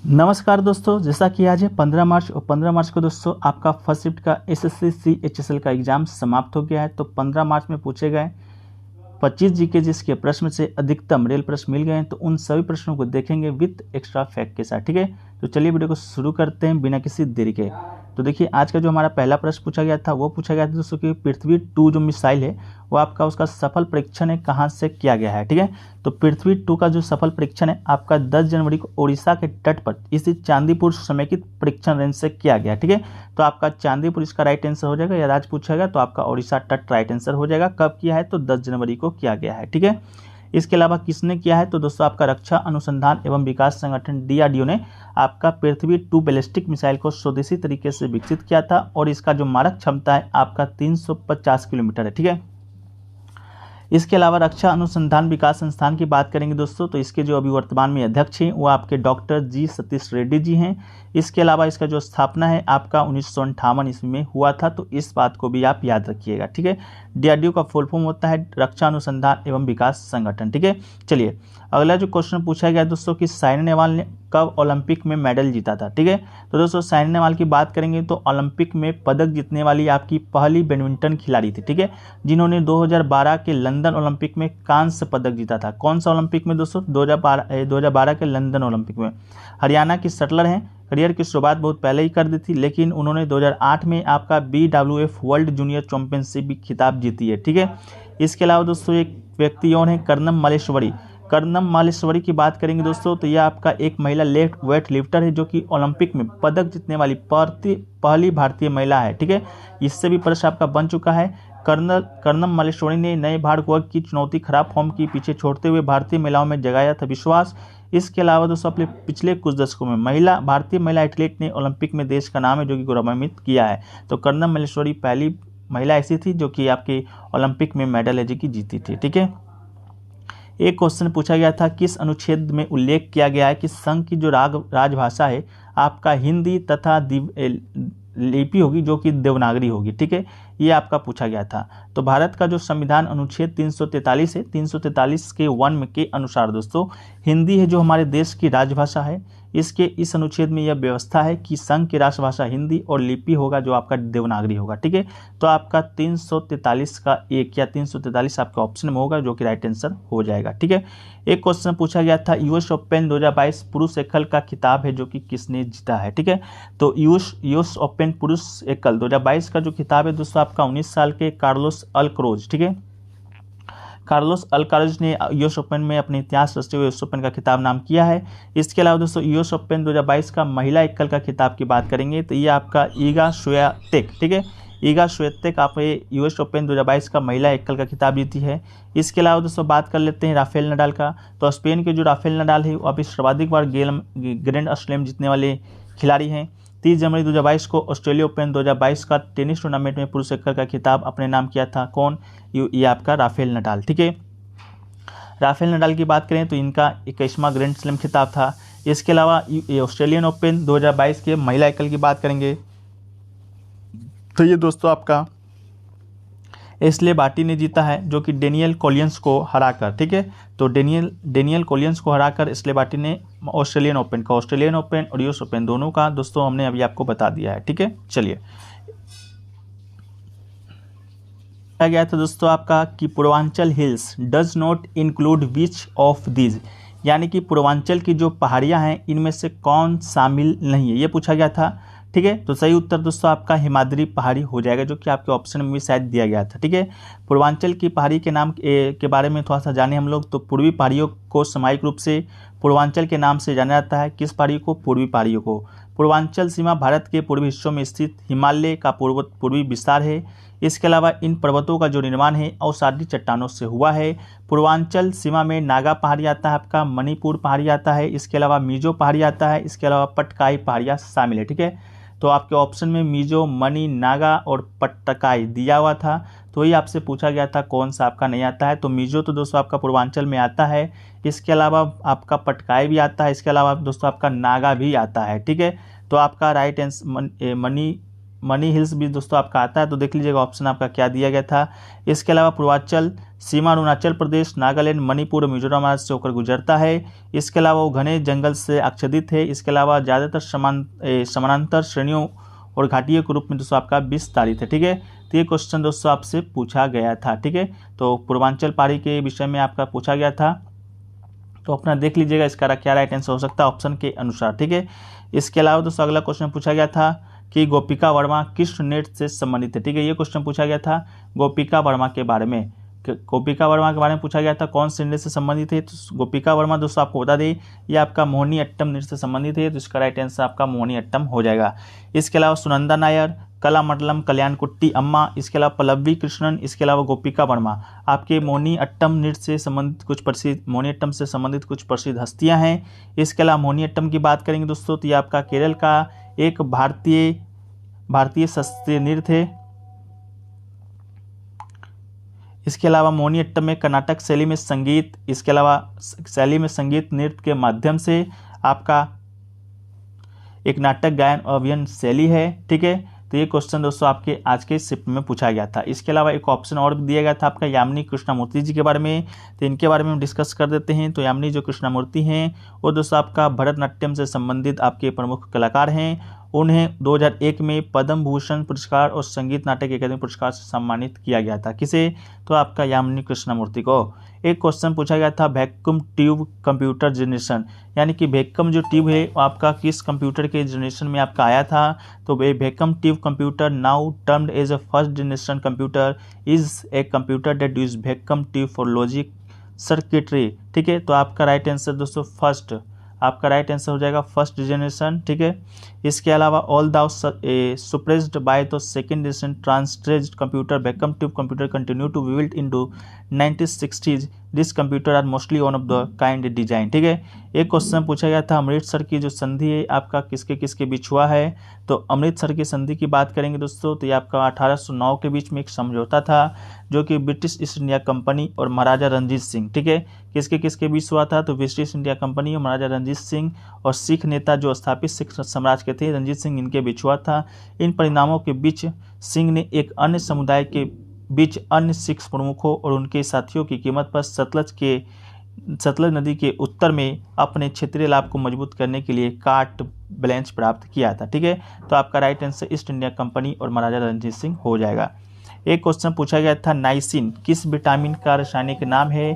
नमस्कार दोस्तों, जैसा कि आज है 15 मार्च और 15 मार्च को दोस्तों आपका फर्स्ट शिफ्ट का एसएससी CHSL का एग्ज़ाम समाप्त हो गया है। तो 15 मार्च में पूछे गए 25 जीके जिसके प्रश्न से अधिकतम रेल प्रश्न मिल गए हैं, तो उन सभी प्रश्नों को देखेंगे विद एक्स्ट्रा फैक्ट के साथ। ठीक है, तो चलिए वीडियो को शुरू करते हैं बिना किसी देरी के। तो देखिए, आज का जो हमारा पहला प्रश्न पूछा गया था वो पूछा गया था दोस्तों कि पृथ्वी 2 जो मिसाइल है वो आपका उसका सफल परीक्षण है कहाँ से किया गया है। ठीक है, तो पृथ्वी 2 का जो सफल परीक्षण है आपका 10 जनवरी को उड़ीसा के तट पर इसी चांदीपुर समेकित परीक्षण रेंज से किया गया। ठीक है, तो आपका चांदीपुर इसका राइट आंसर हो जाएगा, या राज पूछेगा तो आपका उड़ीसा तट राइट आंसर हो जाएगा। कब किया है तो 10 जनवरी को किया गया है। ठीक है, इसके अलावा किसने किया है तो दोस्तों आपका रक्षा अनुसंधान एवं विकास संगठन DRDO ने आपका पृथ्वी 2 बैलिस्टिक मिसाइल को स्वदेशी तरीके से विकसित किया था और इसका जो मारक क्षमता है आपका 350 किलोमीटर है। ठीक है, इसके अलावा रक्षा अनुसंधान विकास संस्थान की बात करेंगे दोस्तों, तो इसके जो अभी वर्तमान में अध्यक्ष हैं वो आपके डॉक्टर जी सतीश रेड्डी जी हैं। इसके अलावा इसका जो स्थापना है आपका 1958 ईस्वी में हुआ था, तो इस बात को भी आप याद रखिएगा। ठीक है, DRDO का फुल फॉर्म होता है रक्षा अनुसंधान एवं विकास संगठन। ठीक है, चलिए अगला जो क्वेश्चन पूछा गया दोस्तों कि साइना नेहवाल ने कब ओलंपिक में मेडल जीता था। ठीक है, तो दोस्तों साइना नेहवाल की बात करेंगे तो ओलंपिक में पदक जीतने वाली आपकी पहली बैडमिंटन खिलाड़ी थी। ठीक है, जिन्होंने 2012 के लंदन ओलंपिक में कांस्य पदक जीता था। कौन सा ओलंपिक में दोस्तों 2012 के लंदन ओलंपिक में। हरियाणा की शटलर हैं, करियर की शुरुआत बहुत पहले ही कर दी थी, लेकिन उन्होंने 2008 में आपका BWF वर्ल्ड जूनियर चैंपियनशिप भी खिताब जीती है। ठीक है, इसके अलावा दोस्तों एक व्यक्ति और है कर्नम मल्लेश्वरी। कर्नम मालेश्वरी की बात करेंगे दोस्तों तो यह आपका एक महिला लेफ्ट वेट लिफ्टर है जो कि ओलंपिक में पदक जीतने वाली पहली भारतीय महिला है। ठीक है, इससे भी प्रश्न आपका बन चुका है। कर्नम मालेश्वरी ने नए भारत वर्ग की चुनौती खराब फॉर्म की पीछे छोड़ते हुए भारतीय महिलाओं में जगाया था विश्वास। इसके अलावा दोस्तों अपने पिछले कुछ दशकों में भारतीय महिला एथलीट ने ओलंपिक में देश का नाम है जो कि गौरवान्वित किया है। तो कर्नम मालेश्वरी पहली महिला ऐसी थी जो कि आपकी ओलंपिक में मेडल है जो कि जीती थी। ठीक है, एक क्वेश्चन पूछा गया था किस अनुच्छेद में उल्लेख किया गया है कि संघ की जो राजभाषा है आपका हिंदी तथा लिपि होगी जो कि देवनागरी होगी। ठीक है, ये आपका पूछा गया था। तो भारत का जो संविधान अनुच्छेद 343 है, 343 के 1 के अनुसार दोस्तों हिंदी है जो हमारे देश की राजभाषा है। इसके इस अनुच्छेद में यह व्यवस्था है कि संघ की राष्ट्रभाषा हिंदी और लिपि होगा जो आपका देवनागरी होगा। ठीक है, तो आपका 343 का 1 या 343 आपका ऑप्शन में होगा जो कि राइट आंसर हो जाएगा। ठीक है, एक क्वेश्चन पूछा गया था US ओपन 2022 पुरुष एकल का खिताब है जो कि किसने जीता है। ठीक है, तो US ओपन पुरुष एकल 2022 का जो खिताब है दोस्तों आपका 19 साल के कार्लोस अल्करोज। ठीक है, कार्लोस अल्काराज ने US ओपन में अपने इतिहास रचते हुए US ओपन का खिताब नाम किया है। इसके अलावा दोस्तों US ओपन 2022 का महिला एकल का खिताब की बात करेंगे तो ये आपका ईगा स्वियातेक। ठीक है, ईगा स्वियातेक आप US ओपन 2022 का महिला एकल का खिताब जीती है। इसके अलावा दोस्तों बात कर लेते हैं राफेल नडाल का। तो स्पेन के जो राफेल नडाल है वो अभी सर्वाधिक बार ग्रैंड स्लैम जीतने वाले खिलाड़ी हैं। 30 जनवरी 2022 को ऑस्ट्रेलिया ओपन 2022 का टेनिस टूर्नामेंट में पुरुष एकल का खिताब अपने नाम किया था। कौन? ये आपका राफेल नडाल। ठीक है, राफेल नडाल की बात करें तो इनका 21वां ग्रैंड स्लैम खिताब था। इसके अलावा ऑस्ट्रेलियन ओपन 2022 के महिला एकल की बात करेंगे तो ये दोस्तों आपका एस्ले बार्टी ने जीता है जो कि डेनियल कोलियंस को हराकर। ठीक है, तो डेनियल कोलियंस को हराकर एस्ले बार्टी ने ऑस्ट्रेलियन ओपन और US ओपन दोनों का दोस्तों हमने अभी आपको बता दिया है। ठीक है, चलिए गया था दोस्तों आपका कि Purvanchal hills does not include which of these, यानी कि पूर्वांचल की जो पहाड़ियां हैं इनमें से कौन शामिल नहीं है, ये पूछा गया था। ठीक है, तो सही उत्तर दोस्तों आपका हिमाद्री पहाड़ी हो जाएगा जो कि आपके ऑप्शन में भी शायद दिया गया था। ठीक है, पूर्वांचल की पहाड़ी के नाम के बारे में थोड़ा सा जाने हम लोग। तो पूर्वी पहाड़ियों को सामयिक रूप से पूर्वांचल के नाम से जाना जाता है। किस पहाड़ियों को? पूर्वी पहाड़ियों को। पूर्वांचल सीमा भारत के पूर्वी हिस्सों में स्थित हिमालय का पूर्वी विस्तार है। इसके अलावा इन पर्वतों का जो निर्माण है अवसादी चट्टानों से हुआ है। पूर्वांचल सीमा में नागा पहाड़ी आता है, आपका मणिपुर पहाड़ी आता है, इसके अलावा मिजो पहाड़ी आता है, इसके अलावा पटकाई पहाड़ियाँ शामिल है। ठीक है, तो आपके ऑप्शन में मिजो, मणि, नागा और पट्टकाई दिया हुआ था। तो ये आपसे पूछा गया था कौन सा आपका नहीं आता है। तो मिजो तो दोस्तों आपका पूर्वांचल में आता है, इसके अलावा आपका पटकाई भी आता है, इसके अलावा दोस्तों आपका नागा भी आता है। ठीक है, तो आपका राइट आंसर मनी हिल्स भी दोस्तों आपका आता है। तो देख लीजिएगा ऑप्शन आपका क्या दिया गया था। इसके अलावा पूर्वांचल सीमा अरुणाचल प्रदेश, नागालैंड, मणिपुर और मिजोरम राज्य से होकर गुजरता है। इसके अलावा वो घने जंगल से आच्छादित है। इसके अलावा ज़्यादातर समानांतर श्रेणियों और घाटियों के रूप में दोस्तों आपका विस्तारित है। ठीक है, तो ये क्वेश्चन दोस्तों आपसे पूछा गया था। ठीक है, तो पूर्वांचल पहाड़ी के विषय में आपका पूछा गया था, तो अपना देख लीजिएगा इसका क्या राइट आंसर हो सकता है ऑप्शन के अनुसार। ठीक है, इसके अलावा दोस्तों अगला क्वेश्चन पूछा गया था कि गोपिका वर्मा किस नृत्य से संबंधित है। ठीक है, ये क्वेश्चन पूछा गया था गोपिका वर्मा के बारे में। गोपिका वर्मा के बारे में पूछा गया था कौन से नृत्य से संबंधित है। तो गोपिका वर्मा दोस्तों आपको बता दें ये आपका मोहिनी अट्टम नृत्य से संबंधित है, तो इसका राइट आंसर आपका मोहिनी अट्टम हो जाएगा। इसके अलावा सुनंदा नायर, कलामंडलम कल्याणकुट्टी अम्मा, इसके अलावा पल्लवी कृष्णन, इसके अलावा गोपिका वर्मा आपके मोहिनी अट्टम नृत्य से संबंधित कुछ प्रसिद्ध मोहिनी अट्टम से संबंधित कुछ प्रसिद्ध हस्तियां हैं। इसके अलावा मोहिनी अट्टम की बात करेंगे दोस्तों तो ये आपका केरल का एक भारतीय शास्त्रीय नृत्य है। इसके अलावा मोहिनी अट्टम में कर्नाटक शैली में संगीत, इसके अलावा शैली में संगीत नृत्य के माध्यम से आपका एक नाटक गायन अभिनय शैली है। ठीक है, तो ये क्वेश्चन दोस्तों आपके आज के शिफ्ट में पूछा गया था। इसके अलावा एक ऑप्शन और भी दिया गया था आपका यामिनी कृष्णमूर्ति जी के बारे में, तो इनके बारे में हम डिस्कस कर देते हैं। तो यामिनी जो कृष्णमूर्ति हैं वो दोस्तों आपका भरतनाट्यम से संबंधित आपके प्रमुख कलाकार हैं। उन्हें 2001 में पद्म भूषण पुरस्कार और संगीत नाटक अकादमी पुरस्कार से सम्मानित किया गया था। किसे? तो आपका यामिनी कृष्णमूर्ति को। एक क्वेश्चन पूछा गया था वैक्यूम ट्यूब कंप्यूटर जनरेशन, यानी कि वैक्यूम जो ट्यूब है वो आपका किस कंप्यूटर के जनरेशन में आपका आया था। तो vacuum tube computer now termed as a first generation computer is a computer that use vacuum tube for logic circuitry. ठीक है, तो आपका राइट आंसर दोस्तों फर्स्ट, आपका राइट आंसर हो जाएगा फर्स्ट जनरेशन। ठीक है, इसके अलावा all the superseded by the second generation transistorised computer vacuum tube computer continue to build into 1960s this computer are mostly one of the kind design. ठीक है, एक क्वेश्चन पूछा गया था अमृतसर की जो संधि है आपका किसके किसके बीच हुआ है। तो अमृतसर की संधि की बात करेंगे दोस्तों तो ये आपका 1809 के बीच में एक समझौता था जो कि ब्रिटिश ईस्ट इंडिया कंपनी और महाराजा रंजीत सिंह, ठीक है, किसके किसके बीच हुआ था। तो ब्रिटिश इंडिया कंपनी और महाराजा रंजीत सिंह और सिख नेता जो स्थापित सिख साम्राज्य के थे रंजीत सिंह, इनके बीच हुआ था। इन परिणामों के बीच सिंह ने एक अन्य समुदाय के बीच अन्य सिख प्रमुखों और उनके साथियों की कीमत पर सतलज नदी के उत्तर में अपने क्षेत्रीय लाभ को मजबूत करने के लिए कार्ट ब्लैंच प्राप्त किया था। ठीक है, तो आपका right answer east India company और महाराजा रणजीत सिंह हो जाएगा। एक क्वेश्चन पूछा गया था नाइसिन किस विटामिन का रासायनिक नाम है।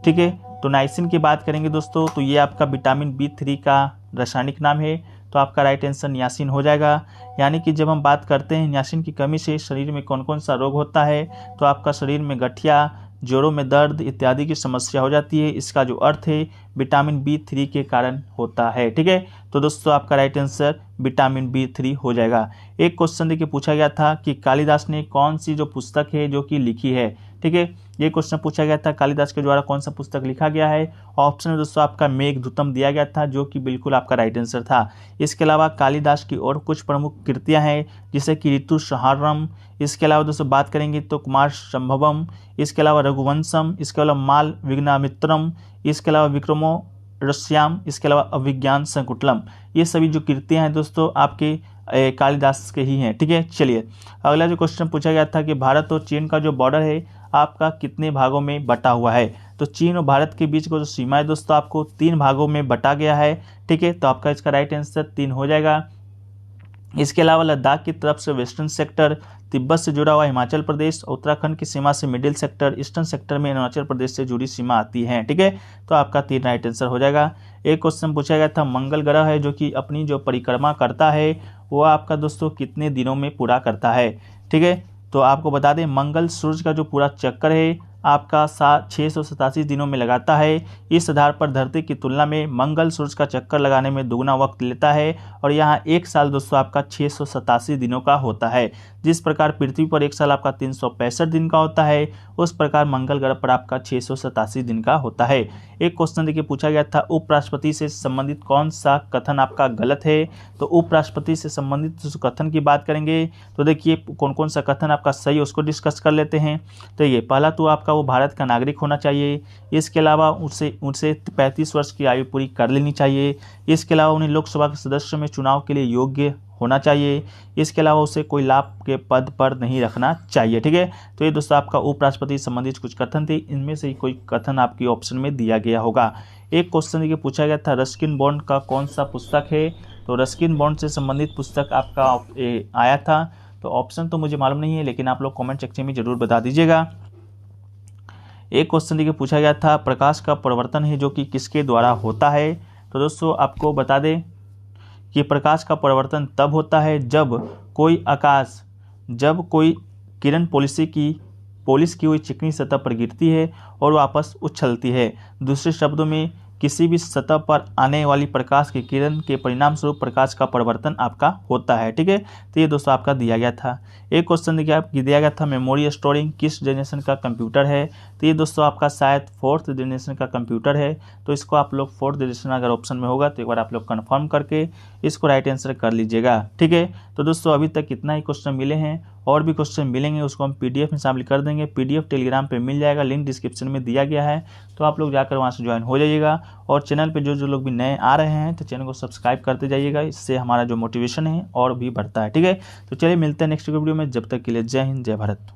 ठीक है, तो नाइसिन की बात करेंगे दोस्तों तो ये आपका विटामिन B3 का रासायनिक नाम है, तो आपका राइट आंसर नियासिन हो जाएगा। यानी कि जब हम बात करते हैं नियासिन की कमी से शरीर में कौन कौन सा रोग होता है, तो आपका शरीर में गठिया, जोड़ों में दर्द इत्यादि की समस्या हो जाती है। इसका जो अर्थ है विटामिन B3 के कारण होता है। ठीक है, तो दोस्तों आपका राइट आंसर विटामिन B3 हो जाएगा। एक क्वेश्चन देखिए पूछा गया था कि कालिदास ने कौन सी जो पुस्तक है जो कि लिखी है। ठीक है, ये क्वेश्चन पूछा गया था कालिदास के द्वारा कौन सा पुस्तक लिखा गया है। ऑप्शन में दोस्तों आपका मेघदूतम दिया गया था जो कि बिल्कुल आपका राइट आंसर था। इसके अलावा कालिदास की और कुछ प्रमुख कृतियां हैं जैसे कि ऋतुसंहारम, इसके अलावा दोस्तों बात करेंगे तो कुमार संभवम, इसके अलावा रघुवंशम, इसके अलावा माल विघ्नामित्रम, इसके अलावा विक्रमो रस्याम, इसके अलावा अभिज्ञान संकुटलम। ये सभी जो कृतियां हैं दोस्तों आपके कालिदास के ही हैं। ठीक है, चलिए अगला जो क्वेश्चन पूछा गया था कि भारत और चीन का जो बॉर्डर है आपका कितने भागों में बटा हुआ है। तो चीन और भारत के बीच का जो सीमा है दोस्तों आपको 3 भागों में बटा गया है। ठीक है, तो आपका इसका राइट आंसर 3 हो जाएगा। इसके अलावा लद्दाख की तरफ से वेस्टर्न सेक्टर, तिब्बत से जुड़ा हुआ हिमाचल प्रदेश, उत्तराखंड की सीमा से मिडिल सेक्टर, ईस्टर्न सेक्टर में अरुणाचल प्रदेश से जुड़ी सीमा आती है। ठीक है, तो आपका 3 राइट आंसर हो जाएगा। एक क्वेश्चन पूछा गया था मंगल ग्रह है जो कि अपनी जो परिक्रमा करता है वो आपका दोस्तों कितने दिनों में पूरा करता है। ठीक है, तो आपको बता दें मंगल सूर्य का जो पूरा चक्कर है आपका 687 दिनों में लगाता है। इस आधार पर धरती की तुलना में मंगल सूर्य का चक्कर लगाने में दुगना वक्त लेता है और यहाँ एक साल दोस्तों आपका 687 दिनों का होता है। जिस प्रकार पृथ्वी पर एक साल आपका 365 दिन का होता है उस प्रकार मंगल ग्रह पर आपका 687 दिन का होता है। एक क्वेश्चन देखिए पूछा गया था उपराष्ट्रपति से संबंधित कौन सा कथन आपका गलत है। तो उपराष्ट्रपति से संबंधित कथन की बात करेंगे तो देखिए कौन कौन सा कथन आपका सही है उसको डिस्कस कर लेते हैं। तो ये पहला तो आपका वो भारत का नागरिक होना चाहिए। इसके अलावा उसे 35 वर्ष की आयु पूरी कर लेनी चाहिए। इसके अलावा उन्हें लोकसभा के सदस्य में चुनाव के लिए योग्य होना चाहिए। इसके अलावा उसे कोई लाभ के पद पर नहीं रखना चाहिए। ठीक है, तो ये दोस्तों आपका उपराष्ट्रपति संबंधित कुछ कथन थे। इनमें से कोई कथन आपकी ऑप्शन में दिया गया होगा। एक क्वेश्चन ये पूछा गया था, रस्किन बॉन्ड का कौन सा पुस्तक है? तो रस्किन बॉन्ड से संबंधित पुस्तक आपका आया था। तो ऑप्शन तो मुझे मालूम नहीं है, लेकिन आप लोग कमेंट सेक्शन में जरूर बता दीजिएगा। एक क्वेश्चन ये पूछा गया था, प्रकाश का परावर्तन है जो कि किसके द्वारा होता है? तो दोस्तों आपको बता दें कि प्रकाश का परावर्तन तब होता है जब कोई किरण पॉलिश की हुई चिकनी सतह पर गिरती है और वापस उछलती है। दूसरे शब्दों में किसी भी सतह पर आने वाली प्रकाश की किरण के परिणाम स्वरूप प्रकाश का परावर्तन आपका होता है। ठीक है, तो ये दोस्तों आपका दिया गया था। एक क्वेश्चन दिया गया था, मेमोरी स्टोरिंग किस जनरेशन का कंप्यूटर है? तो ये दोस्तों आपका शायद 4th जनरेशन का कंप्यूटर है। तो इसको आप लोग 4th जनरेशन अगर ऑप्शन में होगा तो एक बार आप लोग कन्फर्म करके इसको राइट आंसर कर लीजिएगा। ठीक है, तो दोस्तों अभी तक इतना ही क्वेश्चन मिले हैं, और भी क्वेश्चन मिलेंगे उसको हम PDF में शामिल कर देंगे। PDF टेलीग्राम पे मिल जाएगा, लिंक डिस्क्रिप्शन में दिया गया है, तो आप लोग जाकर वहाँ से ज्वाइन हो जाइएगा। और चैनल पे जो लोग भी नए आ रहे हैं तो चैनल को सब्सक्राइब करते जाइएगा, इससे हमारा जो मोटिवेशन है और भी बढ़ता है। ठीक है, तो चलिए मिलते हैं नेक्स्ट वीडियो में, जब तक के लिए जय हिंद जय भारत।